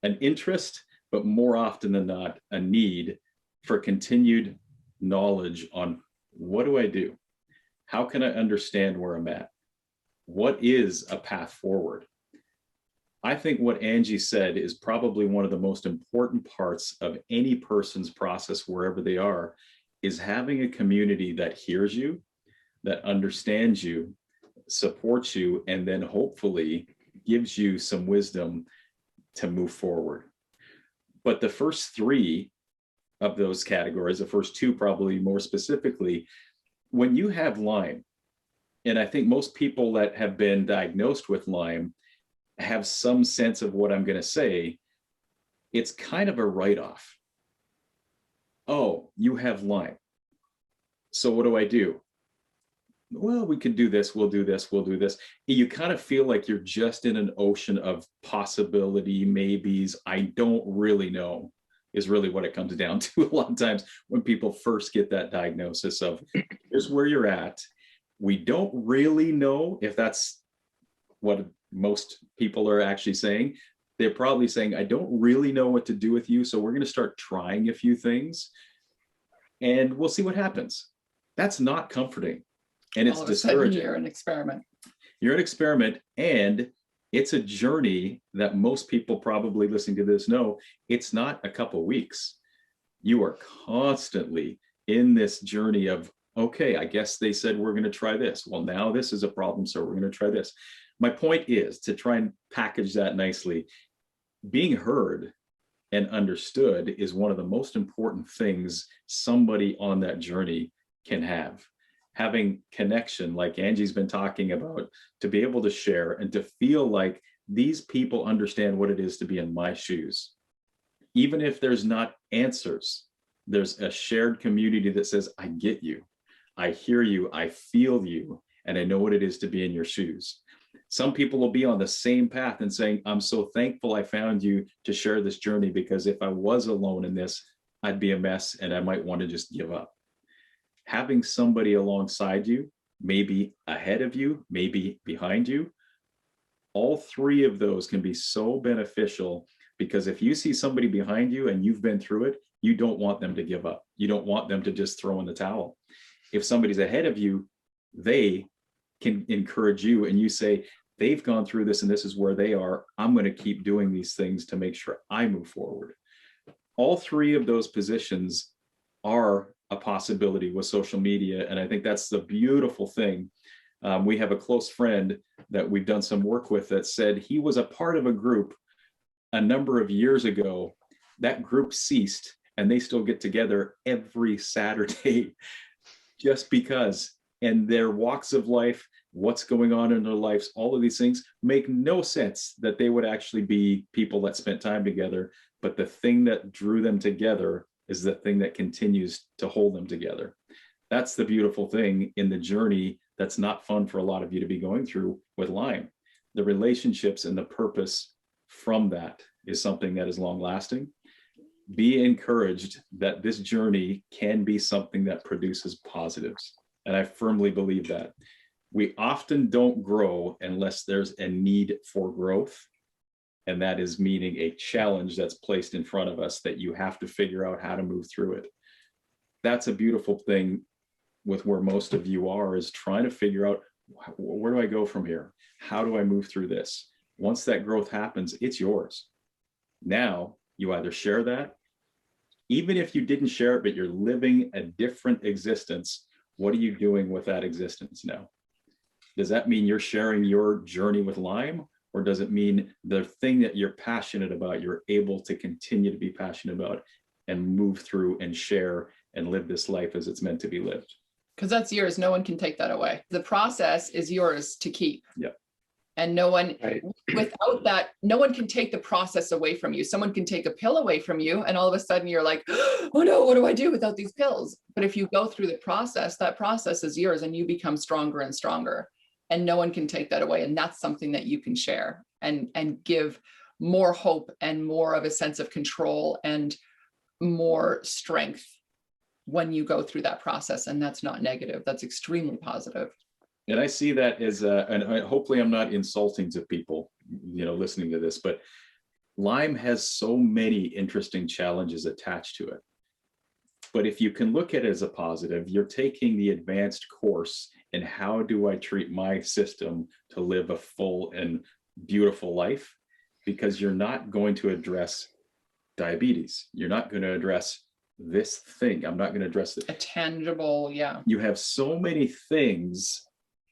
an interest, but more often than not, a need for continued knowledge on what do I do? How can I understand where I'm at? What is a path forward? I think what Angie said is probably one of the most important parts of any person's process, wherever they are, is having a community that hears you, that understands you, supports you, and then hopefully gives you some wisdom to move forward. But the first three of those categories, the first two probably more specifically, when you have Lyme, and I think most people that have been diagnosed with Lyme have some sense of what I'm going to say, it's kind of a write-off. Oh, you have Lyme. So what do I do? Well, we can do this, we'll do this, we'll do this. You kind of feel like you're just in an ocean of possibility, maybes, I don't really know, is really what it comes down to a lot of times when people first get that diagnosis of, here's where you're at. We don't really know if that's what most people are actually saying. They're probably saying, I don't really know what to do with you, so we're going to start trying a few things and we'll see what happens. That's not comforting. And it's discouraging. You're an experiment. You're an experiment, and it's a journey that most people probably listening to this know. It's not a couple weeks. You are constantly in this journey of, okay, I guess they said we're going to try this. Well, now this is a problem, so we're going to try this. My point is to try and package that nicely. Being heard and understood is one of the most important things somebody on that journey can have. Having connection, like Angie's been talking about, to be able to share and to feel like these people understand what it is to be in my shoes. Even if there's not answers, there's a shared community that says, I get you, I hear you, I feel you, and I know what it is to be in your shoes. Some people will be on the same path and saying, I'm so thankful I found you to share this journey, because if I was alone in this, I'd be a mess and I might want to just give up. Having somebody alongside you, maybe ahead of you, maybe behind you, all three of those can be so beneficial, because if you see somebody behind you and you've been through it, you don't want them to give up. You don't want them to just throw in the towel. If somebody's ahead of you, they can encourage you and you say, they've gone through this and this is where they are. I'm going to keep doing these things to make sure I move forward. All three of those positions are a possibility with social media. And I think that's the beautiful thing. We have a close friend that we've done some work with that said he was a part of a group a number of years ago. That group ceased and they still get together every Saturday just because. And their walks of life, what's going on in their lives, all of these things make no sense that they would actually be people that spent time together. But the thing that drew them together is the thing that continues to hold them together. That's the beautiful thing in the journey that's not fun for a lot of you to be going through with Lyme. The relationships and the purpose from that is something that is long lasting. be encouraged that this journey can be something that produces positives. And I firmly believe that. We often don't grow unless there's a need for growth. And that is meaning a challenge that's placed in front of us that you have to figure out how to move through it. That's a beautiful thing with where most of you are, is trying to figure out, where do I go from here? How do I move through this? Once that growth happens, it's yours. Now you either share that, even if you didn't share it, but you're living a different existence. What are you doing with that existence now? Does that mean you're sharing your journey with Lyme? Or does it mean the thing that you're passionate about, you're able to continue to be passionate about and move through and share and live this life as it's meant to be lived? Because that's yours. No one can take that away. The process is yours to keep. Yeah. And no one, Right. without that, no one can take the process away from you. Someone can take a pill away from you, and all of a sudden you're like, oh no, what do I do without these pills? But if you go through the process, that process is yours, and you become stronger and stronger. And no one can take that away. And that's something that you can share and give more hope and more of a sense of control and more strength when you go through that process. And that's not negative. That's extremely positive. And I see that as and hopefully I'm not insulting to people, listening to this, but Lyme has so many interesting challenges attached to it. But if you can look at it as a positive, you're taking the advanced course in how do I treat my system to live a full and beautiful life, because you're not going to address diabetes. You're not going to address this thing. I'm not going to address it. A tangible, yeah. You have so many things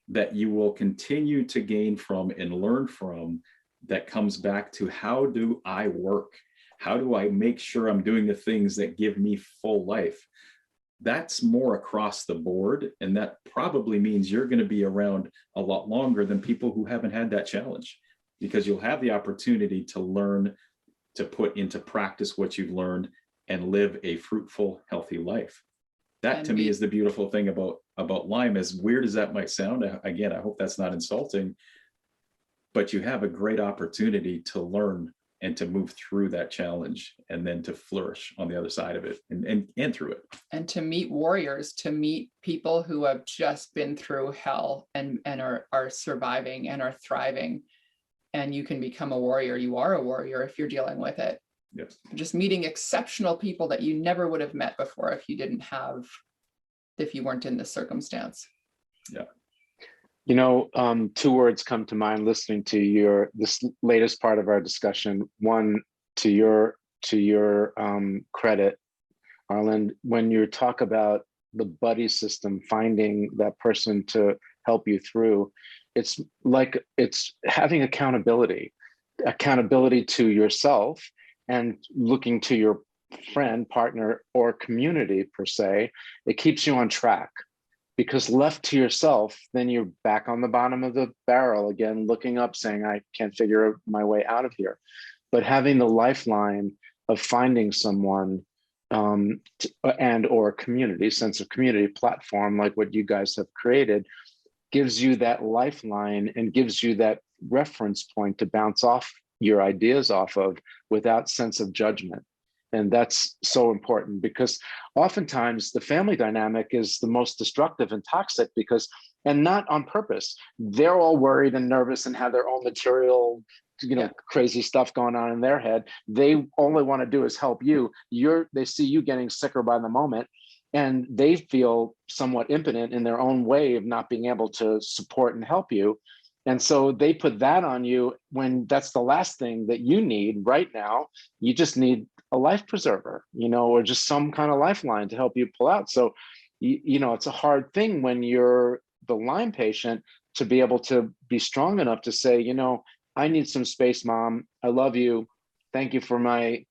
that you will continue to gain from and learn from that comes back to, how do I work? How do I make sure I'm doing the things that give me full life? That's more across the board. And that probably means you're going to be around a lot longer than people who haven't had that challenge, because you'll have the opportunity to learn, to put into practice what you've learned and live a fruitful, healthy life. That to me is the beautiful thing about Lyme, as weird as that might sound. Again, I hope that's not insulting, but you have a great opportunity to learn and to move through that challenge and then to flourish on the other side of it and through it. And to meet warriors, to meet people who have just been through hell and are surviving and are thriving. And you can become a warrior. You are a warrior if you're dealing with it. Yes. Just meeting exceptional people that you never would have met before if you weren't in this circumstance. Yeah. Two words come to mind listening to this latest part of our discussion. One, to your credit, Arlynd, when you talk about the buddy system, finding that person to help you through, it's having accountability to yourself and looking to your friend, partner, or community per se. It keeps you on track. Because left to yourself, then you're back on the bottom of the barrel again, looking up, saying, I can't figure my way out of here. But having the lifeline of finding someone and or community, sense of community platform, like what you guys have created, gives you that lifeline and gives you that reference point to bounce off your ideas off of without sense of judgment. And that's so important, because oftentimes the family dynamic is the most destructive and toxic, and not on purpose. They're all worried and nervous and have their own material, crazy stuff going on in their head. They only want to do is help you. They see you getting sicker by the moment, and they feel somewhat impotent in their own way of not being able to support and help you. And so they put that on you when that's the last thing that you need right now. You just need a life preserver, or just some kind of lifeline to help you pull out. So, it's a hard thing when you're the Lyme patient to be able to be strong enough to say, I need some space, Mom. I love you. Thank you for my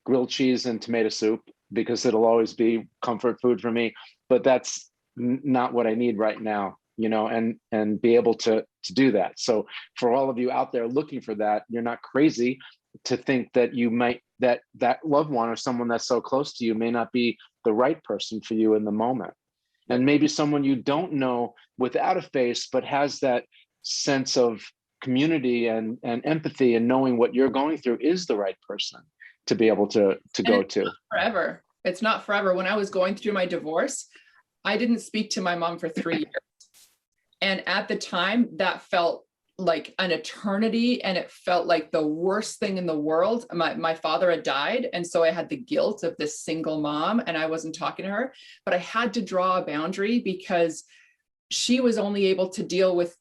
grilled cheese and tomato soup, because it'll always be comfort food for me. But that's not what I need right now. And be able to do that. So for all of you out there looking for that, you're not crazy to think that you might, that loved one or someone that's so close to you may not be the right person for you in the moment. And maybe someone you don't know without a face, but has that sense of community and empathy and knowing what you're going through is the right person. to be able to go to. Forever. It's not forever. When I was going through my divorce, I didn't speak to my mom for 3 years. And at the time, that felt like an eternity, and it felt like the worst thing in the world. My father had died, and so I had the guilt of this single mom, and I wasn't talking to her, but I had to draw a boundary because she was only able to deal with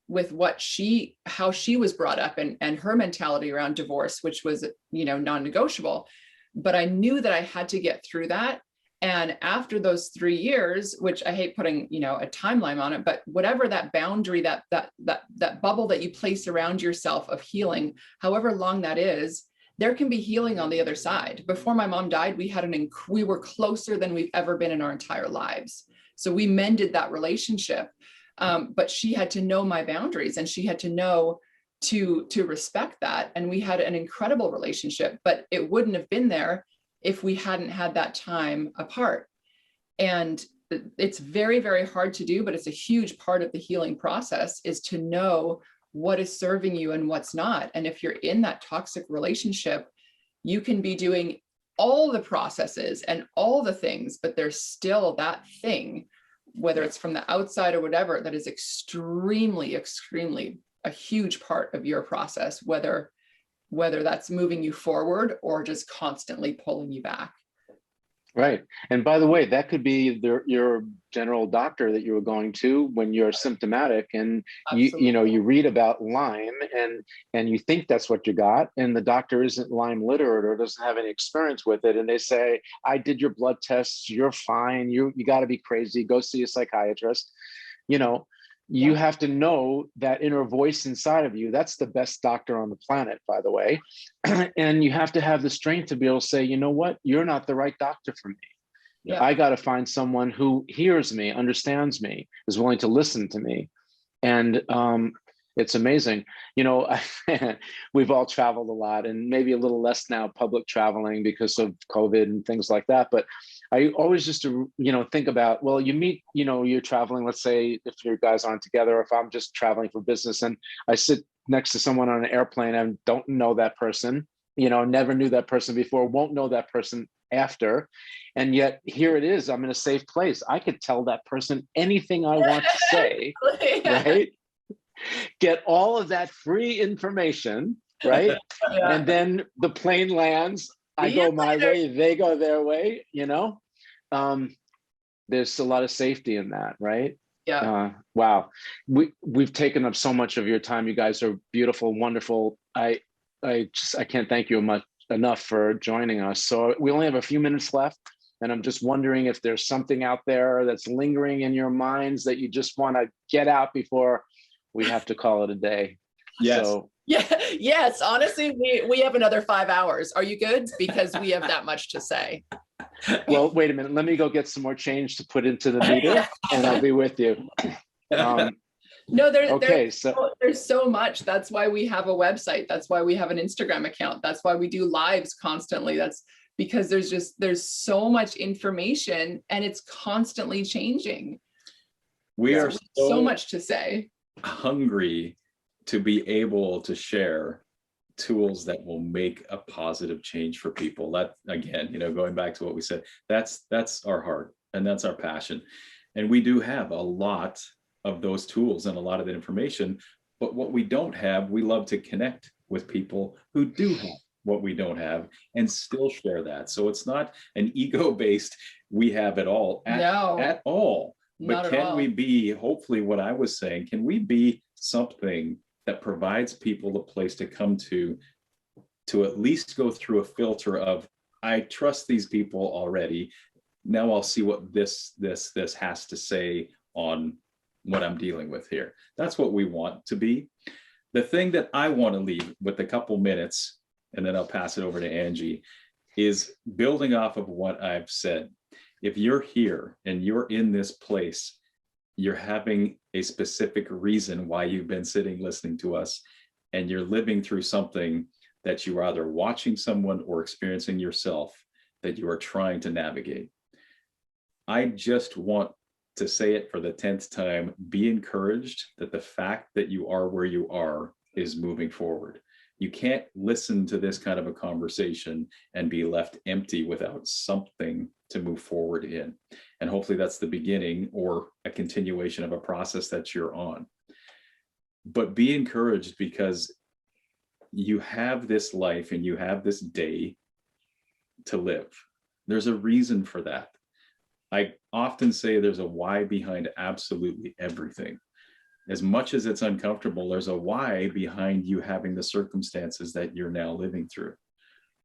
how she was brought up, and her mentality around divorce, which was, non-negotiable. But I knew that I had to get through that. And after those 3 years, which I hate putting, a timeline on it, but whatever that boundary, that bubble that you place around yourself of healing, however long that is, there can be healing on the other side. Before my mom died, we were closer than we've ever been in our entire lives. So we mended that relationship. But she had to know my boundaries, and she had to know to respect that. And we had an incredible relationship, but it wouldn't have been there if we hadn't had that time apart. And it's very, very hard to do, but it's a huge part of the healing process, is to know what is serving you and what's not. And if you're in that toxic relationship, you can be doing all the processes and all the things, but there's still that thing, whether it's from the outside or whatever, that is extremely, extremely a huge part of your process, whether that's moving you forward or just constantly pulling you back. Right. And by the way, that could be your general doctor that you were going to when you're symptomatic, and you read about Lyme and you think that's what you got, and the doctor isn't Lyme literate or doesn't have any experience with it, and they say, I did your blood tests, you're fine, you got to be crazy, go see a psychiatrist. You have to know that inner voice inside of you. That's the best doctor on the planet, by the way. And you have to have the strength to be able to say, you know what, you're not the right doctor for me. Yeah. I got to find someone who hears me, understands me, is willing to listen to me. And it's amazing. We've all traveled a lot, and maybe a little less now public traveling because of COVID and things like that. But I always just, think about, well, you meet, you're traveling, let's say if your guys aren't together, or if I'm just traveling for business and I sit next to someone on an airplane and don't know that person, never knew that person before, won't know that person after. And yet here it is, I'm in a safe place. I could tell that person anything I want to say, right? Get all of that free information, right? Yeah. And then the plane lands, I go my way, they go their way, there's a lot of safety in that, right? Yeah. Wow. We've taken up so much of your time. You guys are beautiful, wonderful. I can't thank you enough for joining us. So we only have a few minutes left, and I'm just wondering if there's something out there that's lingering in your minds that you just want to get out before we have to call it a day. Yes. So, yes. Honestly, we have another 5 hours. Are you good? Because we have that much to say. Well, wait a minute. Let me go get some more change to put into the meter, and I'll be with you. No, there's so much. That's why we have a website. That's why we have an Instagram account. That's why we do lives constantly. That's because there's so much information, and it's constantly changing. We are so much to say. Hungry to be able to share tools that will make a positive change for people. That, again, going back to what we said, that's our heart and that's our passion. And we do have a lot of those tools and a lot of the information, but what we don't have, we love to connect with people who do have what we don't have and still share that. So it's not an ego-based, we have it all at all. But can we be, hopefully what I was saying, can we be something that provides people a place to come to at least go through a filter of, I trust these people already. Now I'll see what this has to say on what I'm dealing with here. That's what we want to be. The thing that I want to leave with a couple minutes, and then I'll pass it over to Angie, is building off of what I've said. If you're here and you're in this place, you're having a specific reason why you've been sitting listening to us, and you're living through something that you are either watching someone or experiencing yourself that you are trying to navigate. I just want to say it for the 10th time, be encouraged that the fact that you are where you are is moving forward. You can't listen to this kind of a conversation and be left empty without something to move forward in. And hopefully that's the beginning or a continuation of a process that you're on. But be encouraged, because you have this life and you have this day to live. There's a reason for that. I often say there's a why behind absolutely everything. As much as it's uncomfortable, there's a why behind you having the circumstances that you're now living through.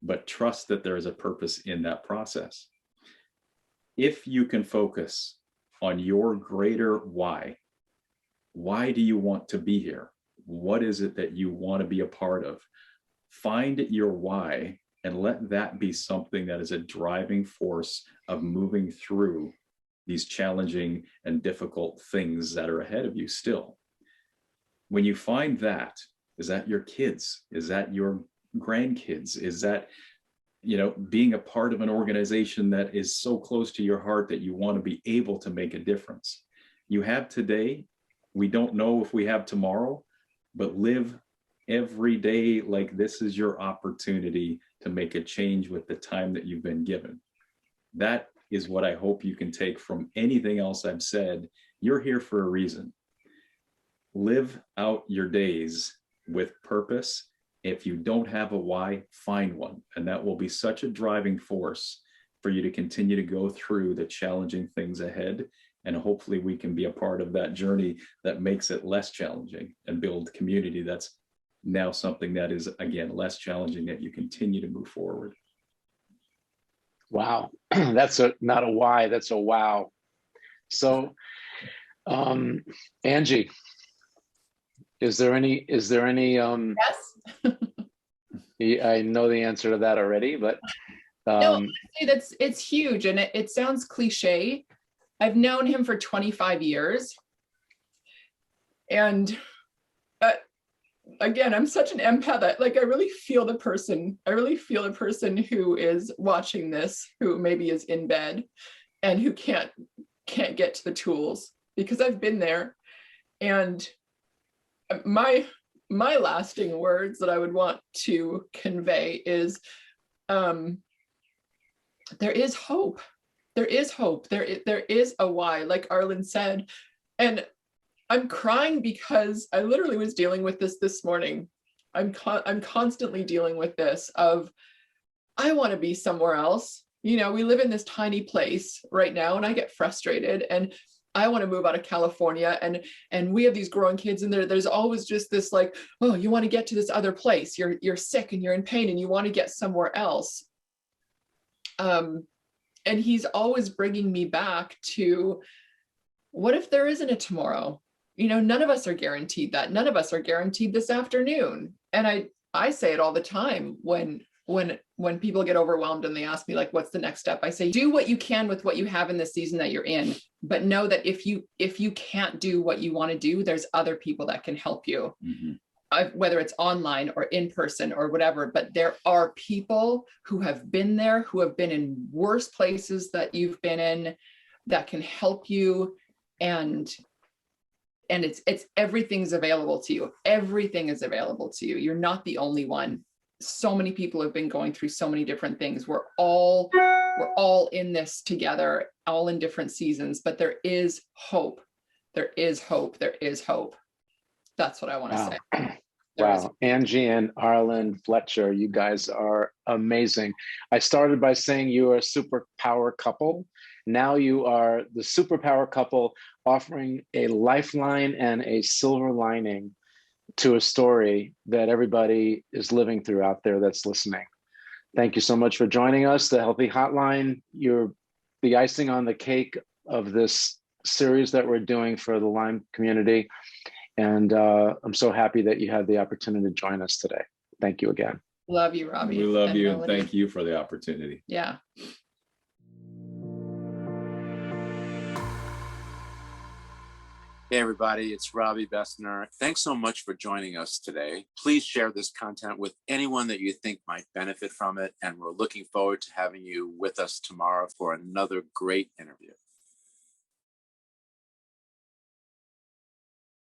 But trust that there is a purpose in that process. If you can focus on your greater why do you want to be here? What is it that you want to be a part of? Find your why and let that be something that is a driving force of moving through these challenging and difficult things that are ahead of you still. When you find that, is that your kids? Is that your grandkids? Is that, being a part of an organization that is so close to your heart that you want to be able to make a difference? You have today. We don't know if we have tomorrow, but live every day like this is your opportunity to make a change with the time that you've been given. That is what I hope you can take from anything else I've said. You're here for a reason. Live out your days with purpose. If you don't have a why, find one. And that will be such a driving force for you to continue to go through the challenging things ahead. And hopefully we can be a part of that journey that makes it less challenging and build community that's now something that is, again, less challenging, that you continue to move forward. Wow. That's not a why, that's a wow. So, Angie, is there any, Yes. I know the answer to that already, but no, it's huge. And it sounds cliche. I've known him for 25 years. And again, I'm such an empath that, like, I really feel the person who is watching this, who maybe is in bed and who can't get to the tools, because I've been there. And my lasting words that I would want to convey is, there is hope. There is hope. There is a why, like Arlynd said. And I'm crying because I literally was dealing with this morning. I'm constantly dealing with this of, I want to be somewhere else. We live in this tiny place right now, and I get frustrated, and I want to move out of California, and we have these growing kids, and there's always just this, like, oh, you want to get to this other place. You're sick and you're in pain and you want to get somewhere else. And he's always bringing me back to, what if there isn't a tomorrow? None of us are guaranteed that. None of us are guaranteed this afternoon. And I say it all the time when people get overwhelmed and they ask me, like, what's the next step? I say, do what you can with what you have in the season that you're in, but know that if you can't do what you want to do, there's other people that can help you. Mm-hmm. Whether it's online or in person or whatever, but there are people who have been there, who have been in worse places that you've been in, that can help you. And it's everything's available to you. Everything is available to you. You're not the only one. So many people have been going through so many different things. We're all in this together, all in different seasons, but there is hope. There is hope. There is hope. That's what I want to say. Wow. Angi and Arlynd Fletcher, you guys are amazing. I started by saying you are a superpower couple. Now you are the superpower couple, offering a lifeline and a silver lining to a story that everybody is living through out there that's listening. Thank you so much for joining us. The Healthy Hotline, you're the icing on the cake of this series that we're doing for the Lyme community. And I'm so happy that you had the opportunity to join us today. Thank you again. Love you, Robbie. We love you, and thank you for the opportunity. Yeah. Hey everybody, it's Robbie Bessner. Thanks so much for joining us today. Please share this content with anyone that you think might benefit from it. And we're looking forward to having you with us tomorrow for another great interview.